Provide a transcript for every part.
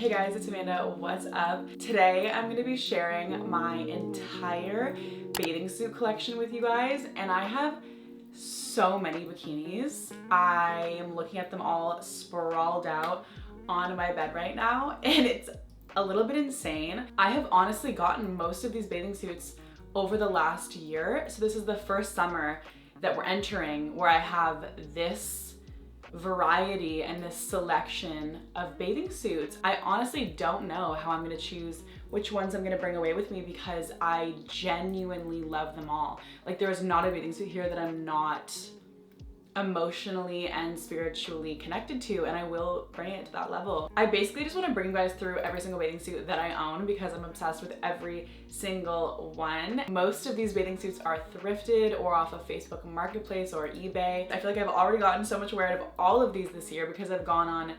Hey guys, it's Amanda. What's up? Today I'm going to be sharing my entire bathing suit collection with you guys, and I have so many bikinis. I am looking at them all sprawled out on my bed right now, and it's a little bit insane. I have honestly gotten most of these bathing suits over the last year, so this is the first summer that we're entering where I have this variety and this selection of bathing suits. I honestly don't know how I'm gonna choose which ones I'm gonna bring away with me because I genuinely love them all. Like, there is not a bathing suit here that I'm not emotionally and spiritually connected to, and I will bring it to that level. I basically just want to bring you guys through every single bathing suit that I own because I'm obsessed with every single one. Most of these bathing suits are thrifted or off of Facebook Marketplace or eBay. I feel like I've already gotten so much wear out of all of these this year because I've gone on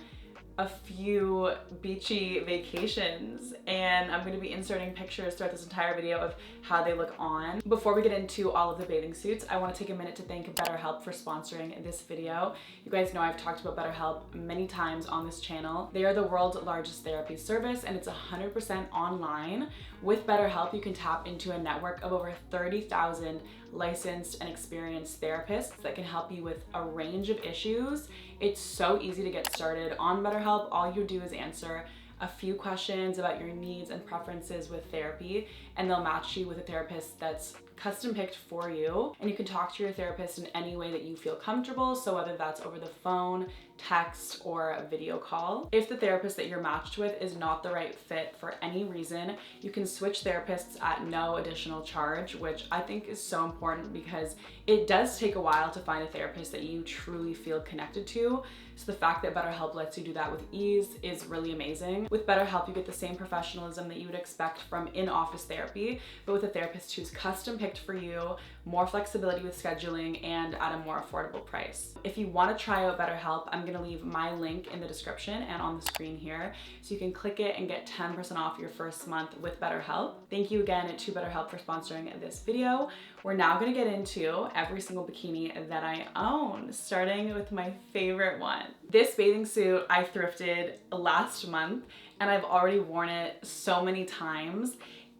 a few beachy vacations, and I'm going to be inserting pictures throughout this entire video of how they look on. Before we get into all of the bathing suits, I want to take a minute to thank BetterHelp for sponsoring this video. You guys know I've talked about BetterHelp many times on this channel. They are the world's largest therapy service, and it's 100% online. With BetterHelp, you can tap into a network of over 30,000 licensed and experienced therapists that can help you with a range of issues. It's so easy to get started on BetterHelp. All you do is answer a few questions about your needs and preferences with therapy, and they'll match you with a therapist that's custom picked for you. And you can talk to your therapist in any way that you feel comfortable, so whether that's over the phone, text, or a video call. If the therapist that you're matched with is not the right fit for any reason, you can switch therapists at no additional charge, which I think is so important because it does take a while to find a therapist that you truly feel connected to. So the fact that BetterHelp lets you do that with ease is really amazing. With BetterHelp, you get the same professionalism that you would expect from in-office therapy, but with a therapist who's custom picked for you, more flexibility with scheduling, and at a more affordable price. If you want to try out BetterHelp, I'm going to leave my link in the description and on the screen here, so you can click it and get 10% off your first month with BetterHelp. Thank you again to BetterHelp for sponsoring this video. We're now going to get into every single bikini that I own, starting with my favorite one. This bathing suit I thrifted last month, and I've already worn it so many times.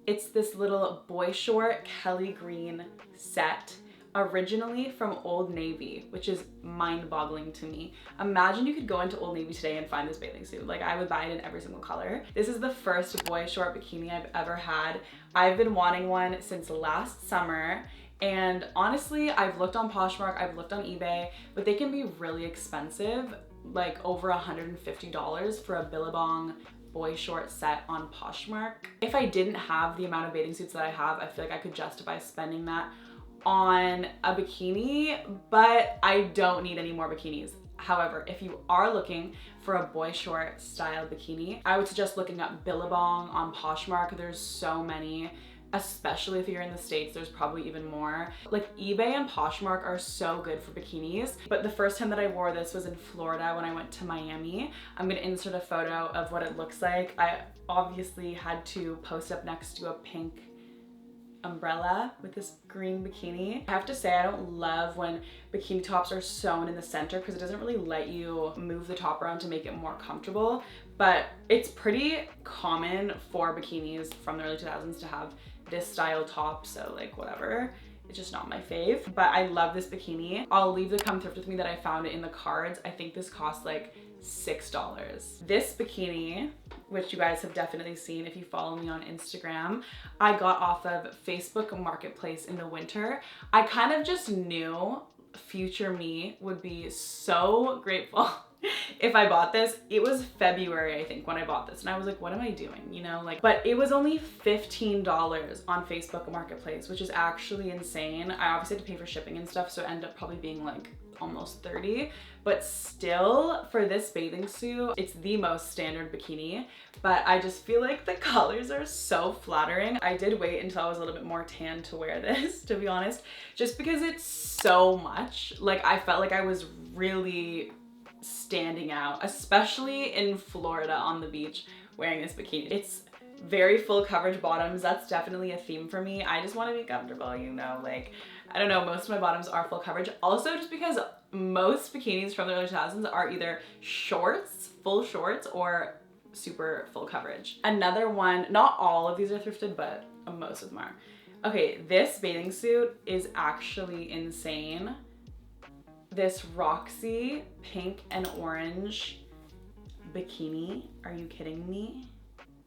It's this little boy short Kelly green set, originally from Old Navy, which is mind-boggling to me. Imagine you could go into Old Navy today and find this bathing suit. Like, I would buy it in every single color. This is the first boy short bikini I've ever had. I've been wanting one since last summer, and honestly, I've looked on Poshmark, I've looked on eBay, but they can be really expensive, like over $150 for a Billabong boy short set on Poshmark. If I didn't have the amount of bathing suits that I have, I feel like I could justify spending that on a bikini, but I don't need any more bikinis. However, if you are looking for a boy short style bikini, I would suggest looking up Billabong on Poshmark. There's so many. Especially if you're in the States, there's probably even more. Like, eBay and Poshmark are so good for bikinis, but the first time that I wore this was in Florida when I went to Miami. I'm gonna insert a photo of what it looks like. I obviously had to post up next to a pink umbrella with this green bikini. I have to say, I don't love when bikini tops are sewn in the center because it doesn't really let you move the top around to make it more comfortable, but it's pretty common for bikinis from the early 2000s to have this style top, so like whatever. It's just not my fave, but I love this bikini. I'll leave the come thrift with me that I found it in the cards. I think this cost like $6. This bikini, which you guys have definitely seen if you follow me on Instagram, I got off of Facebook Marketplace in the winter. I kind of just knew future me would be so grateful if I bought this. It was February, I think, when I bought this, and I was like, what am I doing, you know? Like, but it was only $15 on Facebook Marketplace, which is actually insane. I obviously had to pay for shipping and stuff, so it ended up probably being like almost 30, but still, for this bathing suit, it's the most standard bikini, but I just feel like the colors are so flattering. I did wait until I was a little bit more tan to wear this, to be honest, just because it's so much. Like, I felt like I was really standing out, especially in Florida on the beach wearing this bikini. It's very full coverage bottoms. That's definitely a theme for me. I just want to be comfortable, you know, like, I don't know, most of my bottoms are full coverage. Also, just because most bikinis from the early 2000s are either shorts, full shorts, or super full coverage. Another one, not all of these are thrifted, but most of them are. Okay, this bathing suit is actually insane. This Roxy pink and orange bikini. Are you kidding me?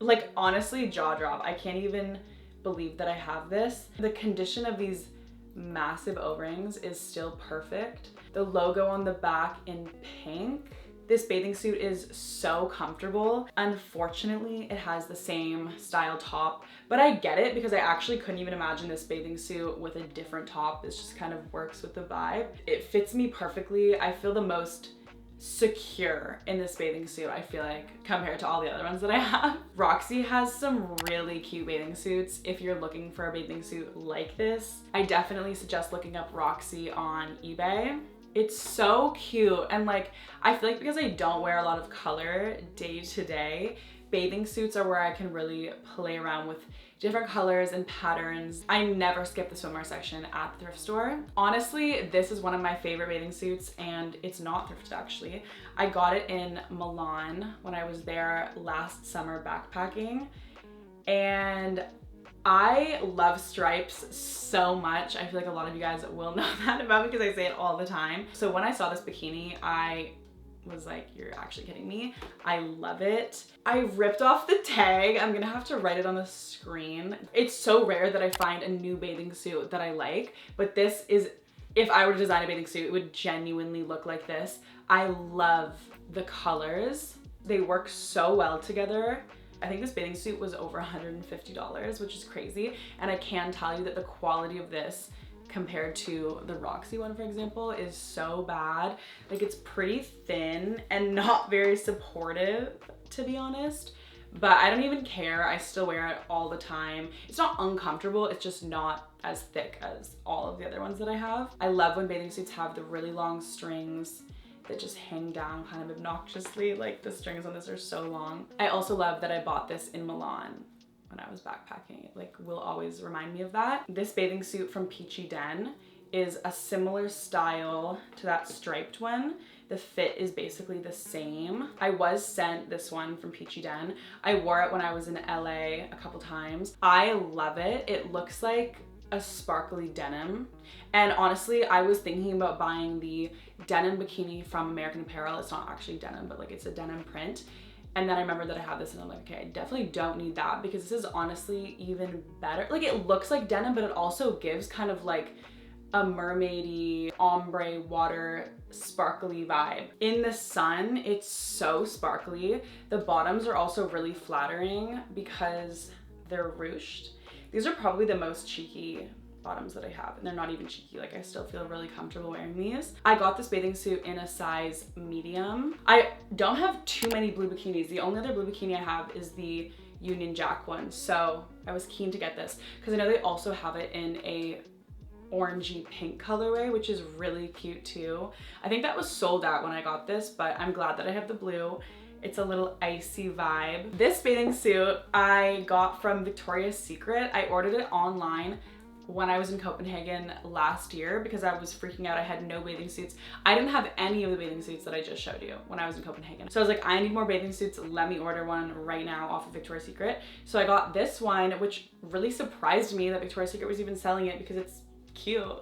Like, honestly, jaw drop. I can't even believe that I have this. The condition of these massive O-rings is still perfect. The logo on the back in pink. This bathing suit is so comfortable. Unfortunately, it has the same style top, but I get it because I actually couldn't even imagine this bathing suit with a different top. This just kind of works with the vibe. It fits me perfectly. I feel the most secure in this bathing suit, I feel like, compared to all the other ones that I have. Roxy has some really cute bathing suits. If you're looking for a bathing suit like this, I definitely suggest looking up Roxy on eBay. It's so cute, and like, I feel like because I don't wear a lot of color day to day, bathing suits are where I can really play around with different colors and patterns. I never skip the swimwear section at the thrift store. Honestly, this is one of my favorite bathing suits, and it's not thrifted actually. I got it in Milan when I was there last summer backpacking, and I love stripes so much. I feel like a lot of you guys will know that about me because I say it all the time. So when I saw this bikini, I was like, you're actually kidding me. I love it. I ripped off the tag. I'm gonna have to write it on the screen. It's so rare that I find a new bathing suit that I like, but this is, if I were to design a bathing suit, it would genuinely look like this. I love the colors. They work so well together. I think this bathing suit was over $150, which is crazy. And I can tell you that the quality of this compared to the Roxy one, for example, is so bad. Like, it's pretty thin and not very supportive, to be honest. But I don't even care. I still wear it all the time. It's not uncomfortable. It's just not as thick as all of the other ones that I have. I love when bathing suits have the really long strings that just hang down kind of obnoxiously. Like, the strings on this are so long. I also love that I bought this in Milan when I was backpacking. It like will always remind me of that. This bathing suit from Peachy Den is a similar style to that striped one. The fit is basically the same. I was sent this one from Peachy Den. I wore it when I was in LA a couple times. I love it. It looks like a sparkly denim. And honestly, I was thinking about buying the denim bikini from American Apparel. It's not actually denim, but like it's a denim print. And then I remember that I have this and I'm like, okay, I definitely don't need that because this is honestly even better. Like, it looks like denim, but it also gives kind of like a mermaidy, ombre, water, sparkly vibe. In the sun, it's so sparkly. The bottoms are also really flattering because they're ruched. These are probably the most cheeky bottoms that I have, and they're not even cheeky. Like, I still feel really comfortable wearing these. I got this bathing suit in a size medium. I don't have too many blue bikinis. The only other blue bikini I have is the Union Jack one, so I was keen to get this because I know they also have it in a orangey pink colorway, which is really cute too. I think that was sold out when I got this, but I'm glad that I have the blue. It's a little icy vibe. This bathing suit I got from Victoria's Secret. I ordered it online when I was in Copenhagen last year because I was freaking out. I had no bathing suits. I didn't have any of the bathing suits that I just showed you when I was in Copenhagen. So I was like, I need more bathing suits. Let me order one right now off of Victoria's Secret. So I got this one, which really surprised me that Victoria's Secret was even selling it because it's cute.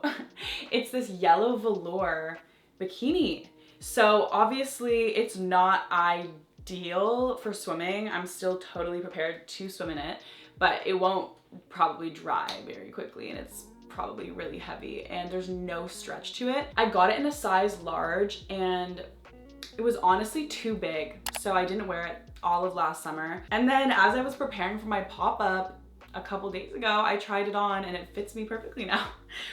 It's this yellow velour bikini. So obviously it's not ideal for swimming. I'm still totally prepared to swim in it, but it won't probably dry very quickly, and it's probably really heavy and there's no stretch to it. I got it in a size large and it was honestly too big, so I didn't wear it all of last summer. And then as I was preparing for my pop-up a couple days ago, I tried it on and it fits me perfectly now,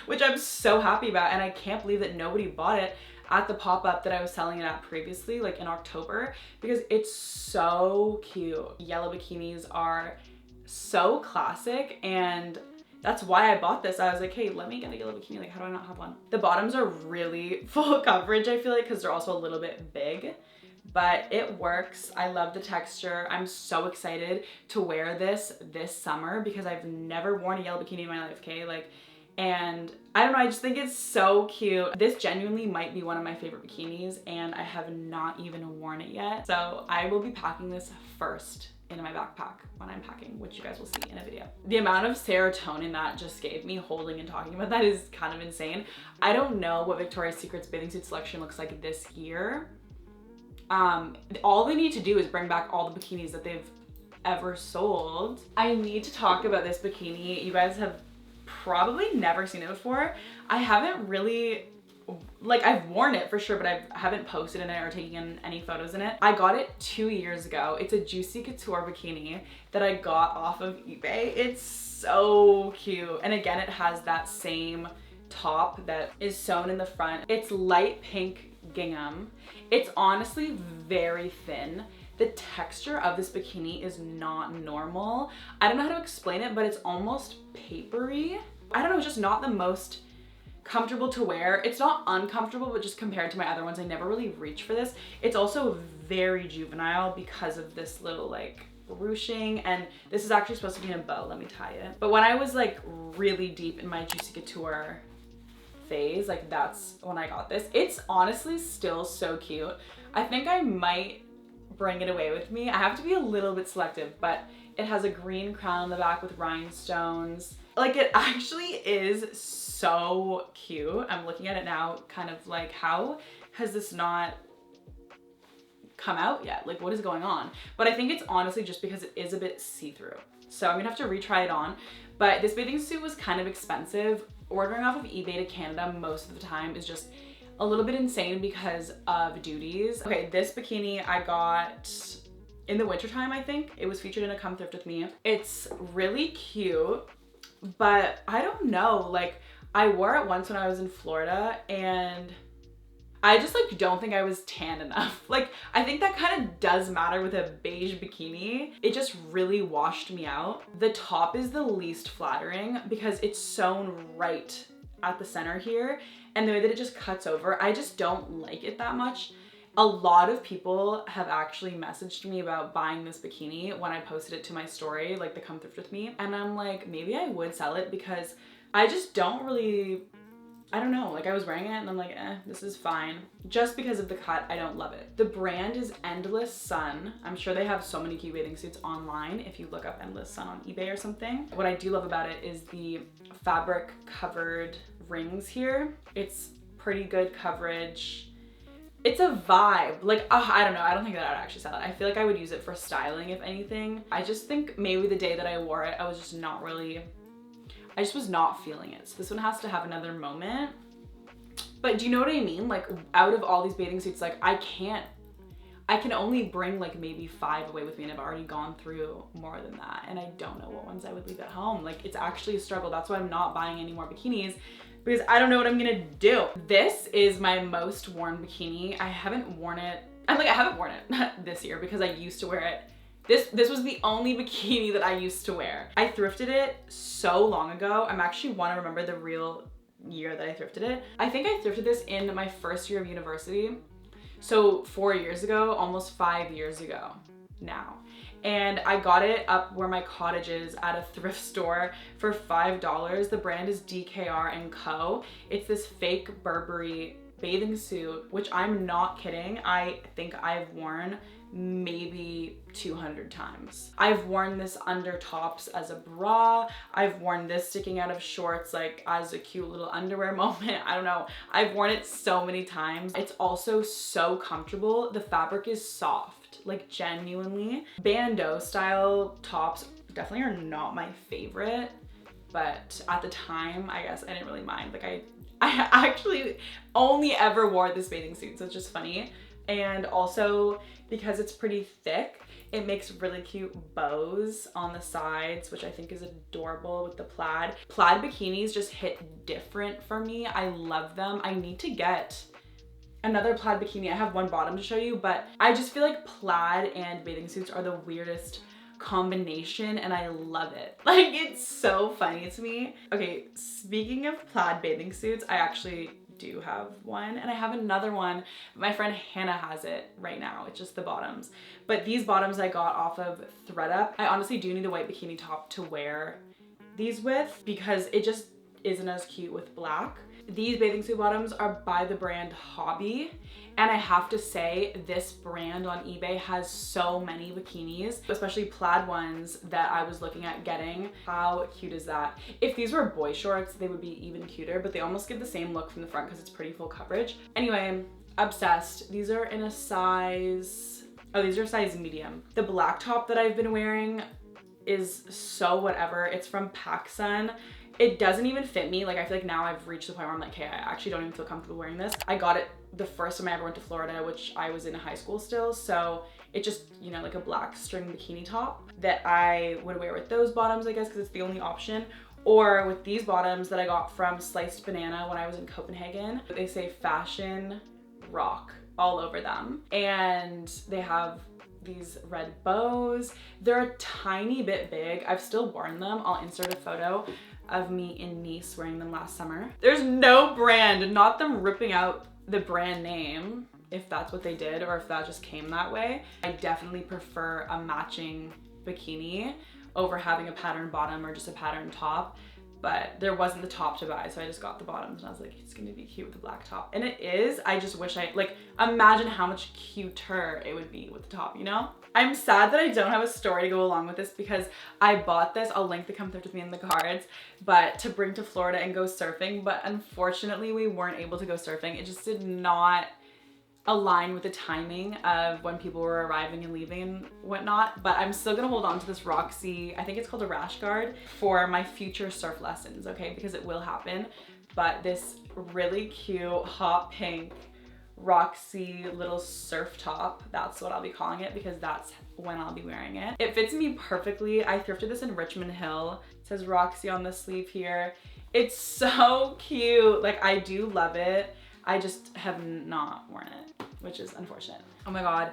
which I'm so happy about. And I can't believe that nobody bought it at the pop-up that I was selling it at previously, like in October, because it's so cute. Yellow bikinis are so classic, and that's why I bought this. I was like, hey, let me get a yellow bikini. Like, how do I not have one? The bottoms are really full coverage, I feel like, because they're also a little bit big, but it works. I love the texture. I'm so excited to wear this summer because I've never worn a yellow bikini in my life, okay? Like, And I don't know, I just think it's so cute. This genuinely might be one of my favorite bikinis, and I have not even worn it yet. So I will be packing this first into my backpack when I'm packing, which you guys will see in a video. The amount of serotonin that just gave me holding and talking about that is kind of insane. I don't know what Victoria's Secret's bathing suit selection looks like this year. All they need to do is bring back all the bikinis that they've ever sold. I need to talk about this bikini. You guys have probably never seen it before. I haven't really, like, I've worn it for sure, but I haven't posted in it or taken any photos in it. I got it 2 years ago. It's a Juicy Couture bikini that I got off of eBay. It's so cute. And again, it has that same top that is sewn in the front. It's light pink gingham. It's honestly very thin. The texture of this bikini is not normal. I don't know how to explain it, but it's almost papery. I don't know, it's just not the most comfortable to wear. It's not uncomfortable, but just compared to my other ones, I never really reach for this. It's also very juvenile because of this little like ruching, and this is actually supposed to be in a bow. Let me tie it. But when I was like really deep in my Juicy Couture phase, like that's when I got this. It's honestly still so cute. I think I might bring it away with me. I have to be a little bit selective, but it has a green crown on the back with rhinestones. Like, it actually is so cute. I'm looking at it now, kind of like, how has this not come out yet? Like, what is going on? But I think it's honestly just because it is a bit see-through. So I'm gonna have to retry it on. But this bathing suit was kind of expensive. Ordering off of eBay to Canada most of the time is just a little bit insane because of duties. Okay, this bikini I got in the wintertime, I think. It was featured in a Come Thrift With Me. It's really cute, but I don't know, like, I wore it once when I was in Florida, and I just like don't think I was tan enough. Like, I think that kind of does matter with a beige bikini. It just really washed me out. The top is the least flattering because it's sewn right at the center here, and the way that it just cuts over, I just don't like it that much. A lot of people have actually messaged me about buying this bikini when I posted it to my story, like the Come Thrift With Me, and I'm like, maybe I would sell it because I just don't really, I don't know, like I was wearing it and I'm like, this is fine. Just because of the cut, I don't love it. The brand is Endless Sun. I'm sure they have so many cute bathing suits online if you look up Endless Sun on eBay or something. What I do love about it is the fabric covered rings here. It's pretty good coverage. It's a vibe. Like, I don't know. I don't think that I would actually sell it. I feel like I would use it for styling, if anything. I just think maybe the day that I wore it, I was just not really, I just was not feeling it. So this one has to have another moment. But do you know what I mean? Like, out of all these bathing suits, like I can only bring like maybe 5 away with me, and I've already gone through more than that. And I don't know what ones I would leave at home. Like, it's actually a struggle. That's why I'm not buying any more bikinis, because I don't know what I'm gonna do. This is my most worn bikini. I haven't worn it. I haven't worn it this year because I used to wear it. This was the only bikini that I used to wear. I thrifted it so long ago. I'm actually want to remember the real year that I thrifted it. I think I thrifted this in my first year of university. So 4 years ago, almost 5 years ago now. And I got it up where my cottage is at a thrift store for $5. The brand is DKR & Co. It's this fake Burberry bathing suit, which I'm not kidding. I think I've worn maybe 200 times. I've worn this under tops as a bra. I've worn this sticking out of shorts like as a cute little underwear moment. I don't know. I've worn it so many times. It's also so comfortable. The fabric is soft, like genuinely. Bandeau style tops definitely are not my favorite, but at the time, I guess I didn't really mind. Like I actually only ever wore this bathing suit, so it's just funny. And also because it's pretty thick, it makes really cute bows on the sides, which I think is adorable with the plaid. Plaid bikinis just hit different for me. I love them. I need to get another plaid bikini. I have one bottom to show you, but I just feel like plaid and bathing suits are the weirdest combination, and I love it. Like, it's so funny to me. Okay, speaking of plaid bathing suits, I actually do have one, and I have another one. My friend Hannah has it right now. It's just the bottoms. But these bottoms I got off of ThredUp. I honestly do need a white bikini top to wear these with because isn't as cute with black. These bathing suit bottoms are by the brand Hobby, and I have to say this brand on eBay has so many bikinis, especially plaid ones that I was looking at getting. How cute is that? If these were boy shorts, they would be even cuter, but they almost give the same look from the front because it's pretty full coverage. Anyway, obsessed. These are in a size, oh, these are size medium. The black top that I've been wearing is so whatever. It's from PacSun. It doesn't even fit me. Like, I feel like now I've reached the point where I'm like, hey, I actually don't even feel comfortable wearing this. I got it the first time I ever went to Florida, which I was in high school still. So it just, you know, like a black string bikini top that I would wear with those bottoms, I guess, because it's the only option. Or with these bottoms that I got from Sliced Banana when I was in Copenhagen. They say fashion rock all over them. And they have these red bows. They're a tiny bit big. I've still worn them. I'll insert a photo of me in Nice wearing them last summer. There's no brand, not them ripping out the brand name, if that's what they did or if that just came that way. I definitely prefer a matching bikini over having a pattern bottom or just a pattern top, but there wasn't the top to buy, so I just got the bottoms and I was like, it's gonna be cute with the black top. And it is. I just wish like, imagine how much cuter it would be with the top, you know? I'm sad that I don't have a story to go along with this because I bought this, I'll link the come thrift with me in the cards, but to bring to Florida and go surfing, but unfortunately we weren't able to go surfing. It just did not align with the timing of when people were arriving and leaving and whatnot, but I'm still gonna hold on to this Roxy, I think it's called a rash guard, for my future surf lessons, okay, because it will happen. But this really cute hot pink Roxy little surf top, that's what I'll be calling it because that's when I'll be wearing it. It fits me perfectly. I thrifted this in Richmond Hill. It says Roxy on the sleeve here. It's so cute. Like, I do love it. I just have not worn it, which is unfortunate. Oh my God.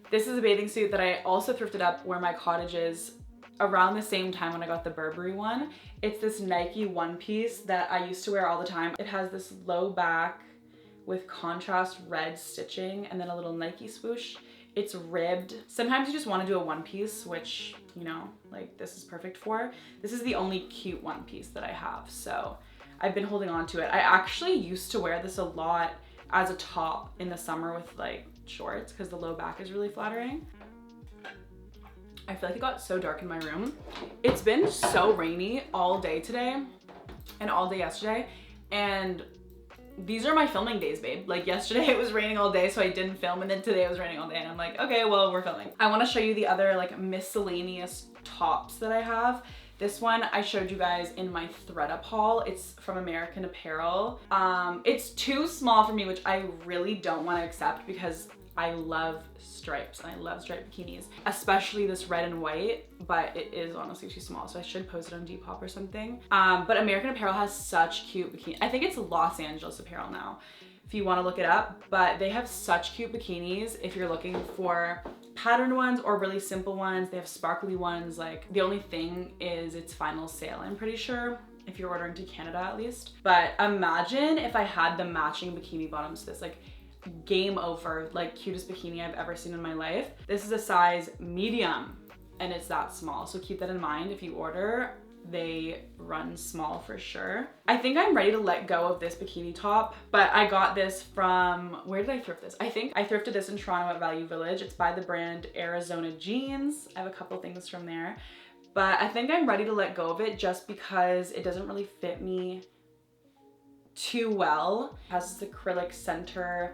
This is a bathing suit that I also thrifted up where my cottage is around the same time when I got the Burberry one. It's this Nike one piece that I used to wear all the time. It has this low back with contrast red stitching and then a little Nike swoosh. It's ribbed. Sometimes you just want to do a one piece, which, you know, like this is perfect for. This is the only cute one piece that I have, so I've been holding on to it. I actually used to wear this a lot as a top in the summer with like shorts because the low back is really flattering. I feel like it got so dark in my room. It's been so rainy all day today and all day yesterday, and these are my filming days, babe. Like yesterday it was raining all day, so I didn't film, and then today it was raining all day and I'm like, okay, well, we're filming. I want to show you the other like miscellaneous tops that I have. This one I showed you guys in my ThredUp haul. It's from American Apparel. It's too small for me, which I really don't want to accept because I love stripes and I love striped bikinis, especially this red and white, but it is honestly too small, so I should post it on Depop or something. But American Apparel has such cute bikinis. I think it's Los Angeles Apparel now, if you want to look it up, but they have such cute bikinis if you're looking for patterned ones or really simple ones. They have sparkly ones. Like, the only thing is it's final sale, I'm pretty sure, if you're ordering to Canada at least. But imagine if I had the matching bikini bottoms to this, like game over, like cutest bikini I've ever seen in my life. This is a size medium and it's that small, so keep that in mind if you order. They run small for sure. I think I'm ready to let go of this bikini top, but I got this from, where did I thrift this? I think I thrifted this in Toronto at Value Village. It's by the brand Arizona Jeans. I have a couple things from there, but I think I'm ready to let go of it just because it doesn't really fit me too well. It has this acrylic center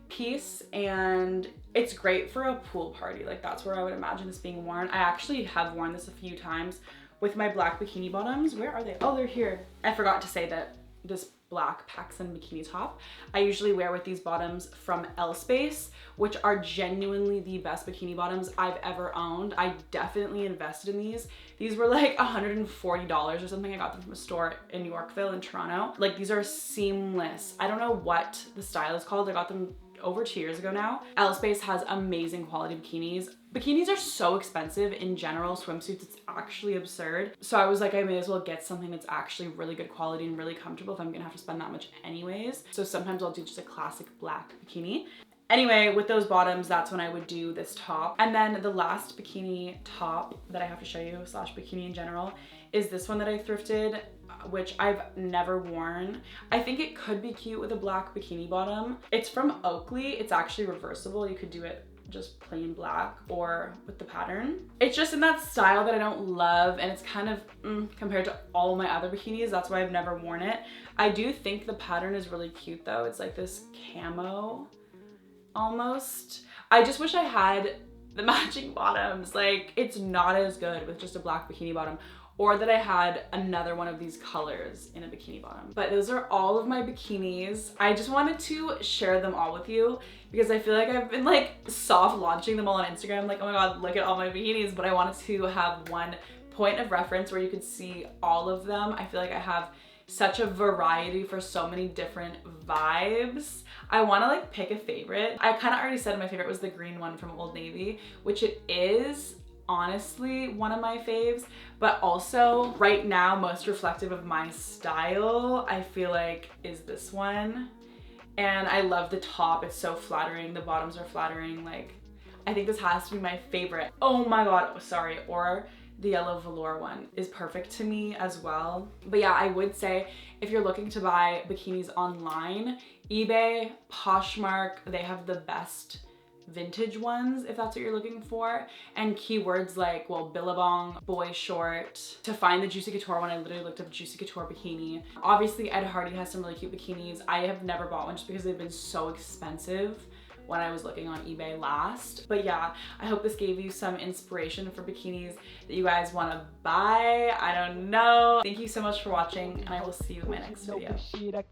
piece and it's great for a pool party. Like, that's where I would imagine this being worn. I actually have worn this a few times with my black bikini bottoms. Where are they? Oh, they're here. I forgot to say that this black PacSun bikini top I usually wear with these bottoms from Lspace, which are genuinely the best bikini bottoms I've ever owned. I definitely invested in these. These were like $140 or something. I got them from a store in Yorkville in Toronto. Like, these are seamless. I don't know what the style is called. I got them over 2 years ago now. Lspace has amazing quality bikinis. Bikinis are so expensive in general. Swimsuits, it's actually absurd. So I was like, I may as well get something that's actually really good quality and really comfortable if I'm gonna have to spend that much anyways. So sometimes I'll do just a classic black bikini. Anyway, with those bottoms, that's when I would do this top. And then the last bikini top that I have to show you, slash bikini in general, is this one that I thrifted, which I've never worn. I think it could be cute with a black bikini bottom. It's from Oakley. It's actually reversible. You could do it just plain black or with the pattern. It's just in that style that I don't love, and it's kind of compared to all my other bikinis. That's why I've never worn it. I do think the pattern is really cute though. It's like this camo almost. I just wish I had the matching bottoms. Like, it's not as good with just a black bikini bottom, or that I had another one of these colors in a bikini bottom. But those are all of my bikinis. I just wanted to share them all with you because I feel like I've been like soft launching them all on Instagram, like, oh my god, look at all my bikinis, but I wanted to have one point of reference where you could see all of them. I feel like I have such a variety for so many different vibes. I want to like pick a favorite. I kind of already said my favorite was the green one from Old Navy, which it is honestly one of my faves, but also right now most reflective of my style, I feel like, is this one. And I love the top. It's so flattering. The bottoms are flattering. Like, I think this has to be my favorite. Oh my god, sorry. Or the yellow velour one is perfect to me as well. But yeah, I would say if you're looking to buy bikinis online, eBay, Poshmark, they have the best vintage ones if that's what you're looking for. And keywords like, well, Billabong, boy short. To find the Juicy Couture one, I literally looked up Juicy Couture bikini. Obviously Ed Hardy has some really cute bikinis. I have never bought one just because they've been so expensive when I was looking on eBay last. But yeah, I hope this gave you some inspiration for bikinis that you guys want to buy. I don't know. Thank you so much for watching, and I will see you in my next video.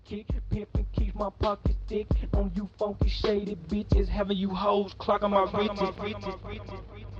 Keep my pockets thick on you funky shady bitches, having you hoes clocking my riches.